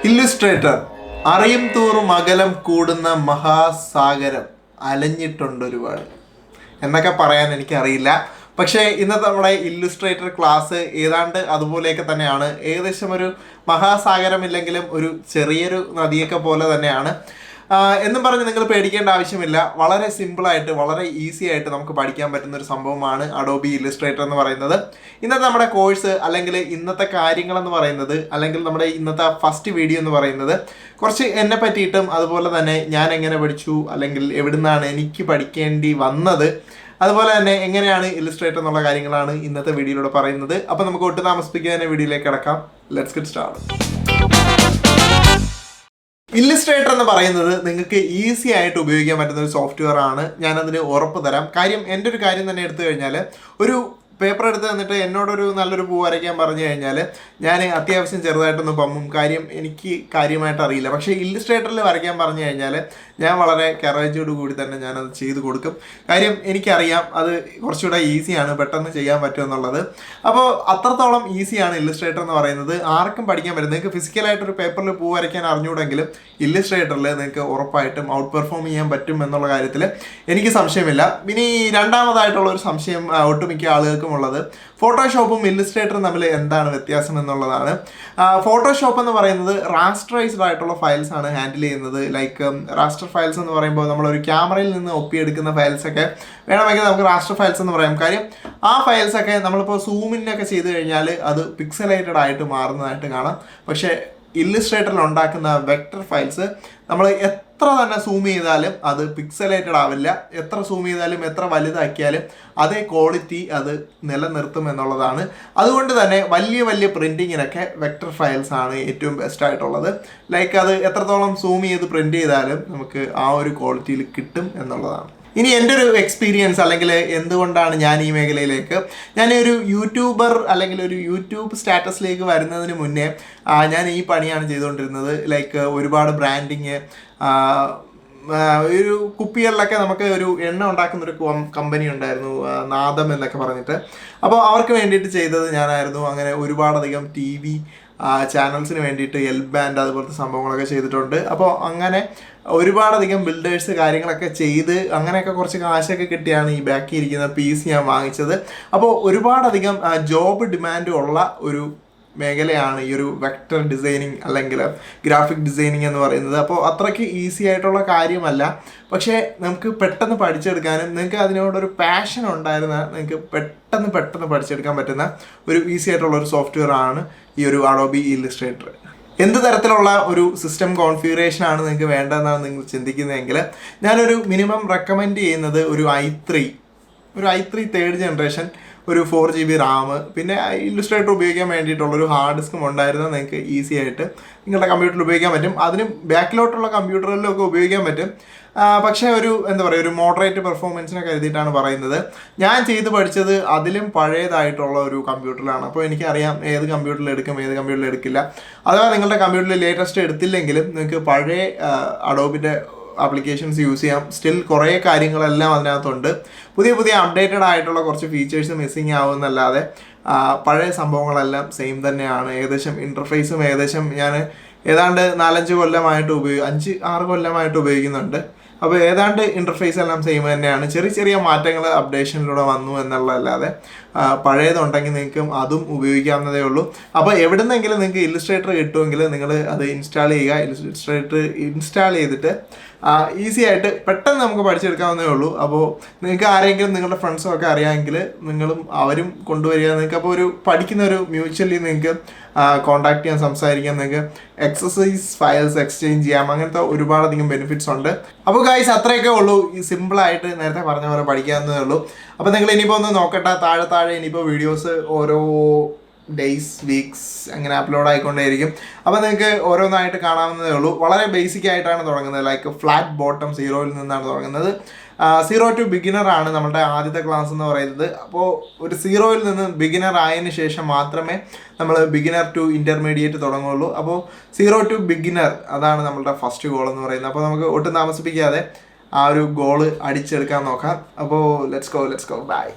Illustrator അറിയും തോറും അകലം കൂടുന്ന മഹാസാഗരം അലഞ്ഞിട്ടുണ്ട് ഒരുപാട് എന്നൊക്കെ പറയാൻ എനിക്കറിയില്ല. പക്ഷേ ഇന്നത്തെ നമ്മുടെ ഇല്ലുസ്ട്രേറ്റർ ക്ലാസ് ഏതാണ്ട് അതുപോലെയൊക്കെ തന്നെയാണ്. ഏകദേശം ഒരു മഹാസാഗരമില്ലെങ്കിലും ഒരു ചെറിയൊരു നദിയൊക്കെ പോലെ തന്നെയാണ്. എന്നും പറഞ്ഞ് നിങ്ങൾ പേടിക്കേണ്ട ആവശ്യമില്ല. വളരെ സിമ്പിളായിട്ട് വളരെ ഈസി ആയിട്ട് നമുക്ക് പഠിക്കാൻ പറ്റുന്ന ഒരു സംഭവമാണ് അഡോബി ഇല്ലുസ്ട്രേറ്റർ എന്ന് പറയുന്നത്. ഇന്നത്തെ നമ്മുടെ കോഴ്സ് അല്ലെങ്കിൽ ഇന്നത്തെ കാര്യങ്ങളെന്ന് പറയുന്നത് അല്ലെങ്കിൽ നമ്മുടെ ഇന്നത്തെ ഫസ്റ്റ് വീഡിയോ എന്ന് പറയുന്നത് കുറച്ച് എന്നെ പറ്റിയിട്ടും അതുപോലെ തന്നെ ഞാൻ എങ്ങനെ പഠിച്ചു അല്ലെങ്കിൽ എവിടുന്നാണ് എനിക്ക് പഠിക്കേണ്ടി വന്നത്, അതുപോലെ തന്നെ എങ്ങനെയാണ് ഇല്ലുസ്ട്രേറ്റർ എന്നുള്ള കാര്യങ്ങളാണ് ഇന്നത്തെ വീഡിയോയിലൂടെ പറയുന്നത്. അപ്പോൾ നമുക്ക് ഒട്ടും താമസിപ്പിക്കാതെ വീഡിയോയിലേക്ക് കിടക്കാം. Let's get start. ഇല്ലുസ്ട്രേറ്റർ എന്ന് പറയുന്നത് നിങ്ങൾക്ക് ഈസി ആയിട്ട് ഉപയോഗിക്കാൻ പറ്റുന്ന ഒരു സോഫ്റ്റ്വെയർ ആണ്. ഞാനതിന് ഉറപ്പ് തരാം. കാര്യം എൻ്റെ ഒരു കാര്യം തന്നെ എടുത്തു കഴിഞ്ഞാൽ, ഒരു പേപ്പർ എടുത്ത് തന്നിട്ട് എന്നോടൊരു നല്ലൊരു പൂ വരയ്ക്കാൻ പറഞ്ഞു കഴിഞ്ഞാൽ ഞാൻ അത്യാവശ്യം ചെറുതായിട്ടൊന്ന് പമ്മും. കാര്യം എനിക്ക് കാര്യമായിട്ട് അറിയില്ല. പക്ഷേ ഇല്ലുസ്ട്രേറ്ററിൽ വരയ്ക്കാൻ പറഞ്ഞു കഴിഞ്ഞാൽ ഞാൻ വളരെ കറേജോട് കൂടി തന്നെ ഞാനത് ചെയ്ത് കൊടുക്കും. കാര്യം എനിക്കറിയാം അത് കുറച്ചുകൂടെ ഈസിയാണ്, പെട്ടെന്ന് ചെയ്യാൻ പറ്റുമെന്നുള്ളത്. അപ്പോൾ അത്രത്തോളം ഈസിയാണ് ഇല്ലുസ്ട്രേറ്റർ എന്ന് പറയുന്നത്. ആർക്കും പഠിക്കാൻ പറ്റും. നിങ്ങൾക്ക് ഫിസിക്കലായിട്ടൊരു പേപ്പറിൽ പൂ വരയ്ക്കാൻ അറിഞ്ഞുകൂടെങ്കിലും ഇല്ലുസ്ട്രേറ്ററിൽ നിങ്ങൾക്ക് ഉറപ്പായിട്ടും ഔട്ട് പെർഫോം ചെയ്യാൻ പറ്റും എന്നുള്ള കാര്യത്തിൽ എനിക്ക് സംശയമില്ല. ഇനി രണ്ടാമതായിട്ടുള്ള ഒരു സംശയം ഒട്ടുമിക്ക ആളുകൾക്കും ഉള്ളത് ഫോട്ടോഷോപ്പും ഇല്ലുസ്ട്രേറ്ററും തമ്മിൽ എന്താണ് വ്യത്യാസം എന്നുള്ളതാണ്. ഫോട്ടോഷോപ്പ് എന്ന് പറയുന്നത് റാസ്റ്ററൈസ്ഡ് ആയിട്ടുള്ള ഫയൽസ് ആണ് ഹാൻഡിൽ ചെയ്യുന്നത്. ലൈക്ക് റാസ്റ്റർ ഫയൽസ് എന്ന് പറയുമ്പോൾ നമ്മളൊരു ക്യാമറയിൽ നിന്ന് ഒപ്പിയെടുക്കുന്ന ഫയൽസൊക്കെ വേണമെങ്കിൽ നമുക്ക് റാസ്റ്റർ ഫയൽസ് എന്ന് പറയാം. കാര്യം ആ ഫയൽസൊക്കെ നമ്മളിപ്പോൾ സൂമിനൊക്കെ ചെയ്ത് കഴിഞ്ഞാൽ അത് പിക്സലേറ്റഡ് ആയിട്ട് മാറുന്നതായിട്ട് കാണാം. പക്ഷേ ഇല്ലുസ്ട്രേറ്ററിൽ ഉണ്ടാക്കുന്ന വെക്ടർ ഫയൽസ് നമ്മൾ എത്ര തന്നെ സൂം ചെയ്താലും അത് പിക്സലേറ്റഡ് ആവില്ല. എത്ര സൂം ചെയ്താലും എത്ര വലുതാക്കിയാലും അതേ ക്വാളിറ്റി അത് നിലനിർത്തും എന്നുള്ളതാണ്. അതുകൊണ്ട് തന്നെ വലിയ വലിയ പ്രിൻറ്റിങ്ങിനൊക്കെ വെക്ടർ ഫയൽസ് ആണ് ഏറ്റവും ബെസ്റ്റ് ആയിട്ടുള്ളത്. ലൈക്ക് അത് എത്രത്തോളം സൂം ചെയ്ത് പ്രിൻറ്റ് ചെയ്താലും നമുക്ക് ആ ഒരു ക്വാളിറ്റിയിൽ കിട്ടും എന്നുള്ളതാണ്. ഇനി എൻ്റെ ഒരു എക്സ്പീരിയൻസ് അല്ലെങ്കിൽ എന്തുകൊണ്ടാണ് ഞാൻ ഈ മേഖലയിലേക്ക്, ഞാനൊരു യൂട്യൂബർ അല്ലെങ്കിൽ ഒരു യൂട്യൂബ് സ്റ്റാറ്റസിലേക്ക് വരുന്നതിന് മുന്നേ ഞാൻ ഈ പണിയാണ് ചെയ്തുകൊണ്ടിരുന്നത്. ലൈക്ക് ഒരുപാട് ബ്രാൻഡിങ്, ഒരു കുപ്പികളിലൊക്കെ നമുക്ക് ഒരു എണ്ണ ഉണ്ടാക്കുന്നൊരു കമ്പനി ഉണ്ടായിരുന്നു, നാദം എന്നൊക്കെ പറഞ്ഞിട്ട്. അപ്പോൾ അവർക്ക് വേണ്ടിയിട്ട് ചെയ്തത് ഞാനായിരുന്നു. അങ്ങനെ ഒരുപാടധികം TV ചാനൽസിന് വേണ്ടിയിട്ട് എൽ ബാൻഡ് അതുപോലത്തെ സംഭവങ്ങളൊക്കെ ചെയ്തിട്ടുണ്ട്. അപ്പോൾ അങ്ങനെ ഒരുപാടധികം ബിൽഡേഴ്സ് കാര്യങ്ങളൊക്കെ ചെയ്ത് അങ്ങനെയൊക്കെ കുറച്ച് കാശൊക്കെ കിട്ടിയാണ് ഈ ബാക്കി ഇരിക്കുന്ന പീസ് ഞാൻ വാങ്ങിച്ചത്. അപ്പോൾ ഒരുപാടധികം ജോബ് ഡിമാൻഡ് ഉള്ള ഒരു മേഖലയാണ് ഈ ഒരു വെക്ടർ ഡിസൈനിങ് അല്ലെങ്കിൽ ഗ്രാഫിക് ഡിസൈനിങ് എന്ന് പറയുന്നത്. അപ്പോൾ അത്രയ്ക്ക് ഈസി ആയിട്ടുള്ള കാര്യമല്ല. പക്ഷേ നമുക്ക് പെട്ടെന്ന് പഠിച്ചെടുക്കാനും നിങ്ങൾക്ക് അതിനോടൊരു പാഷൻ ഉണ്ടായിരുന്നാൽ നിങ്ങൾക്ക് പെട്ടെന്ന് പഠിച്ചെടുക്കാൻ പറ്റുന്ന ഒരു ഈസി ആയിട്ടുള്ള ഒരു സോഫ്റ്റ്വെയർ ആണ് ഈ ഒരു അഡോബി ഇല്ലുസ്ട്രേറ്റർ. എന്ത് തരത്തിലുള്ള ഒരു സിസ്റ്റം കോൺഫിഗറേഷനാണ് നിങ്ങൾക്ക് വേണ്ടതെന്നാണ് നിങ്ങൾ ചിന്തിക്കുന്നതെങ്കിൽ ഞാനൊരു മിനിമം റെക്കമെൻഡ് ചെയ്യുന്നത് ഒരു i3 തേർഡ് ജനറേഷൻ, ഒരു 4GB റാം, പിന്നെ ഇല്ലുസ്ട്രേറ്റർ ഉപയോഗിക്കാൻ വേണ്ടിയിട്ടുള്ളൊരു ഹാർഡ് ഡിസ്കും ഉണ്ടായിരുന്നാൽ നിങ്ങൾക്ക് ഈസി ആയിട്ട് നിങ്ങളുടെ കമ്പ്യൂട്ടറിൽ ഉപയോഗിക്കാൻ പറ്റും. അതിന് ബാക്കിലോട്ടുള്ള കമ്പ്യൂട്ടറിലൊക്കെ ഉപയോഗിക്കാൻ പറ്റും. പക്ഷേ ഒരു ഒരു മോഡറേറ്റ് പെർഫോമൻസിനെ കരുതിയിട്ടാണ് പറയുന്നത്. ഞാൻ ചെയ്ത് പഠിച്ചത് അതിലും പഴയതായിട്ടുള്ള ഒരു കമ്പ്യൂട്ടറിലാണ്. അപ്പോൾ എനിക്കറിയാം ഏത് കമ്പ്യൂട്ടറിൽ എടുക്കും ഏത് കമ്പ്യൂട്ടറിൽ എടുക്കില്ല. അഥവാ നിങ്ങളുടെ കമ്പ്യൂട്ടറിൽ ലേറ്റസ്റ്റ് എടുത്തില്ലെങ്കിലും നിങ്ങൾക്ക് പഴയ അഡോബിൻ്റെ ആപ്ലിക്കേഷൻസ് യൂസ് ചെയ്യാം. സ്റ്റിൽ കുറേ കാര്യങ്ങളെല്ലാം അതിനകത്തുണ്ട്. പുതിയ അപ്ഡേറ്റഡ് ആയിട്ടുള്ള കുറച്ച് ഫീച്ചേഴ്സ് മിസ്സിങ് ആവുമെന്നല്ലാതെ പഴയ സംഭവങ്ങളെല്ലാം സെയിം തന്നെയാണ്. ഏകദേശം ഇൻ്റർഫേസും ഞാൻ ഏതാണ്ട് 4-5 കൊല്ലമായിട്ട് 5-6 കൊല്ലമായിട്ട് ഉപയോഗിക്കുന്നുണ്ട്. അപ്പോൾ ഏതാണ്ട് ഇൻ്റർഫേസ് എല്ലാം സെയിം തന്നെയാണ്. ചെറിയ മാറ്റങ്ങൾ അപ്ഡേഷനിലൂടെ വന്നു എന്നുള്ളതല്ലാതെ പഴയതുണ്ടെങ്കിൽ നിങ്ങൾക്ക് അതും ഉപയോഗിക്കാവുന്നതേ ഉള്ളൂ. അപ്പോൾ എവിടുന്നെങ്കിലും നിങ്ങൾക്ക് ഇല്ലുസ്ട്രേറ്റർ കിട്ടുമെങ്കിൽ നിങ്ങൾ അത് ഇൻസ്റ്റാൾ ചെയ്യുക. ഇല്ലുസ്ട്രേറ്റർ ഇൻസ്റ്റാൾ ചെയ്തിട്ട് ഈസി ആയിട്ട് പെട്ടെന്ന് നമുക്ക് പഠിച്ചെടുക്കാവുന്നതേ ഉള്ളൂ. അപ്പോൾ നിങ്ങൾക്ക് ആരെങ്കിലും നിങ്ങളുടെ ഫ്രണ്ട്സും ഒക്കെ അറിയാമെങ്കിൽ നിങ്ങളും അവരും കൊണ്ടുവരിക. നിങ്ങൾക്ക് അപ്പോൾ ഒരു പഠിക്കുന്ന ഒരു മ്യൂച്വലി നിങ്ങൾക്ക് കോൺടാക്ട് ചെയ്യാൻ, സംസാരിക്കാൻ, നിങ്ങൾക്ക് എക്സസൈസ് ഫയൽസ് എക്സ്ചേഞ്ച് ചെയ്യാം. അങ്ങനത്തെ ഒരുപാടധികം ബെനിഫിറ്റ്സ് ഉണ്ട്. അപ്പോൾ ഗൈസ് അത്രയൊക്കെ ഉള്ളൂ. ഈ സിമ്പിളായിട്ട് നേരത്തെ പറഞ്ഞ പോലെ പഠിക്കാവുന്നതേ ഉള്ളൂ. അപ്പോൾ നിങ്ങൾ ഇനിയിപ്പോൾ ഒന്ന് നോക്കട്ടെ, താഴെ ഇനിയിപ്പോൾ വീഡിയോസ് ഓരോ ഡേയ്സ് വീക്സ് അങ്ങനെ അപ്ലോഡ് ആയിക്കൊണ്ടേയിരിക്കും. അപ്പോൾ നിങ്ങൾക്ക് ഓരോന്നായിട്ട് കാണാവുന്നതേ ഉള്ളൂ. വളരെ ബേസിക് ആയിട്ടാണ് തുടങ്ങുന്നത്. ലൈക്ക് ഫ്ലാറ്റ് ബോട്ടം 0-ൽ നിന്നാണ് തുടങ്ങുന്നത്. 0 to ബിഗിനർ ആണ് നമ്മുടെ ആദ്യത്തെ ക്ലാസ് എന്ന് പറയുന്നത്. അപ്പോൾ ഒരു 0-ൽ നിന്ന് ബിഗിനർ ആയതിനു ശേഷം മാത്രമേ നമ്മൾ ബിഗിനർ ടു ഇൻ്റർമീഡിയറ്റ് തുടങ്ങുള്ളൂ. അപ്പോൾ 0 to ബിഗിനർ അതാണ് നമ്മളുടെ ഫസ്റ്റ് ഗോൾ എന്ന് പറയുന്നത്. അപ്പോൾ നമുക്ക് ഒട്ടും താമസിപ്പിക്കാതെ ആ ഒരു ഗോള് അടിച്ചെടുക്കാൻ നോക്കാം. അപ്പോൾ ലെറ്റ്സ് ഗോ ബൈ.